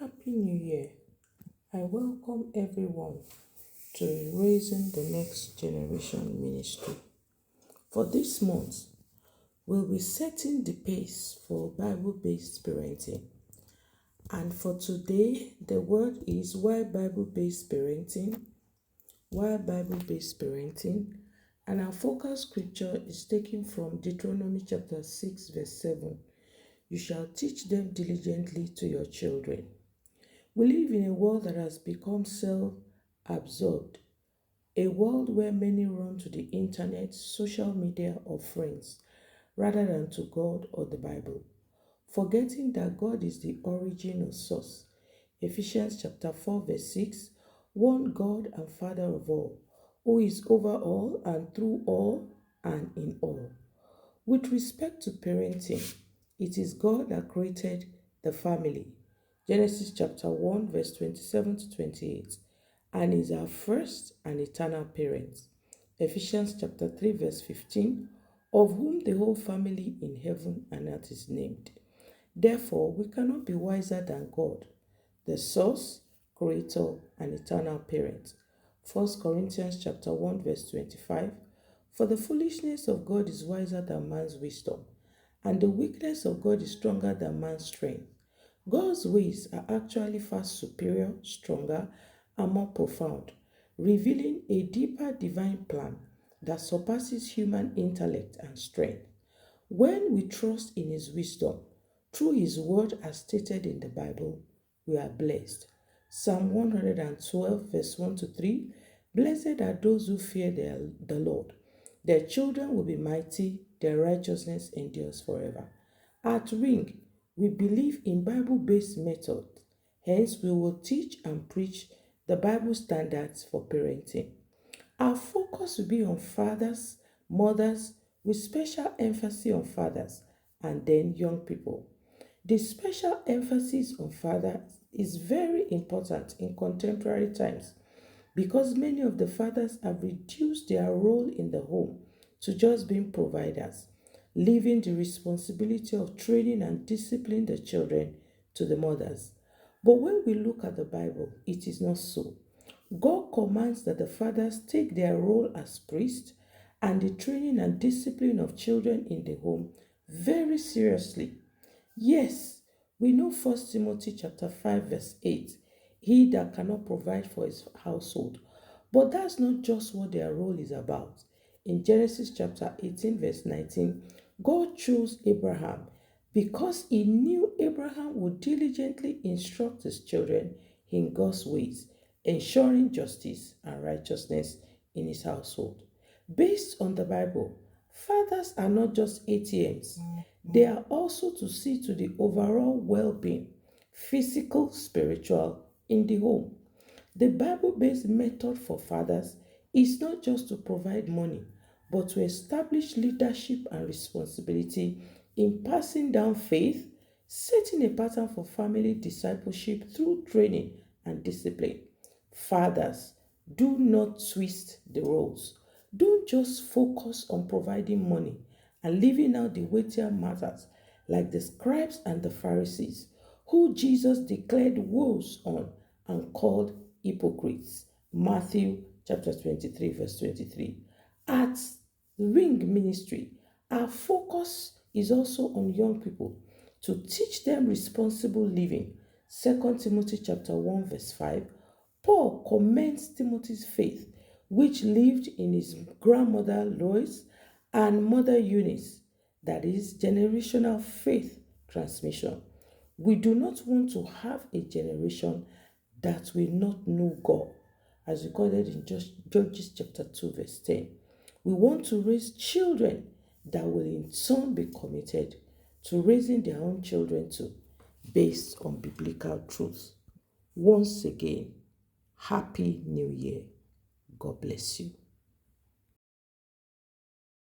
Happy New Year. I welcome everyone to Raising the Next Generation Ministry. For this month, we'll be setting the pace for Bible-based parenting. And for today, the word is why Bible-based parenting? Why Bible-based parenting? And our focus scripture is taken from Deuteronomy chapter 6 verse 7. You shall teach them diligently to your children. We live in a world that has become self-absorbed, a world where many run to the internet, social media, or friends, rather than to God or the Bible, forgetting that God is the origin or source. Ephesians chapter 4 verse 6, one God and Father of all, who is over all and through all and in all. With respect to parenting, it is God that created the family. Genesis chapter 1 verse 27 to 28, and is our first and eternal parent. Ephesians chapter 3 verse 15, of whom the whole family in heaven and earth is named. Therefore, we cannot be wiser than God, the source, creator, and eternal parent. 1 Corinthians chapter 1 verse 25, for the foolishness of God is wiser than man's wisdom, and the weakness of God is stronger than man's strength. God's ways are actually far superior, stronger, and more profound, revealing a deeper divine plan that surpasses human intellect and strength. When we trust in His wisdom, through His word as stated in the Bible, we are blessed. Psalm 112 verse 1 to 3, blessed are those who fear the Lord. Their children will be mighty, their righteousness endures forever. At Ring, we believe in Bible-based methods. Hence, we will teach and preach the Bible standards for parenting. Our focus will be on fathers, mothers, with special emphasis on fathers, and then young people. The special emphasis on fathers is very important in contemporary times because many of the fathers have reduced their role in the home to just being providers, leaving the responsibility of training and disciplining the children to the mothers. But when we look at the Bible, it is not so. God commands that the fathers take their role as priests and the training and discipline of children in the home very seriously. Yes, we know 1 Timothy chapter 5 verse 8, he that cannot provide for his household. But that's not just what their role is about. In Genesis chapter 18 verse 19, God chose Abraham because he knew Abraham would diligently instruct his children in God's ways, ensuring justice and righteousness in his household. Based on the Bible, fathers are not just ATMs. They are also to see to the overall well-being, physical, spiritual, in the home. The Bible-based method for fathers is not just to provide money, but to establish leadership and responsibility in passing down faith, setting a pattern for family discipleship through training and discipline. Fathers, do not twist the roles. Don't just focus on providing money and leaving out the weightier matters like the scribes and the Pharisees, who Jesus declared woes on and called hypocrites. Matthew chapter 23 verse 23. At Ring Ministry, our focus is also on young people to teach them responsible living. 2 Timothy chapter 1 verse 5, Paul commends Timothy's faith, which lived in his grandmother Lois and mother Eunice, that is, generational faith transmission. We do not want to have a generation that will not know God, as recorded in Judges chapter 2 verse 10. We want to raise children that will in turn be committed to raising their own children too, based on biblical truth. Once again, Happy New Year. God bless you.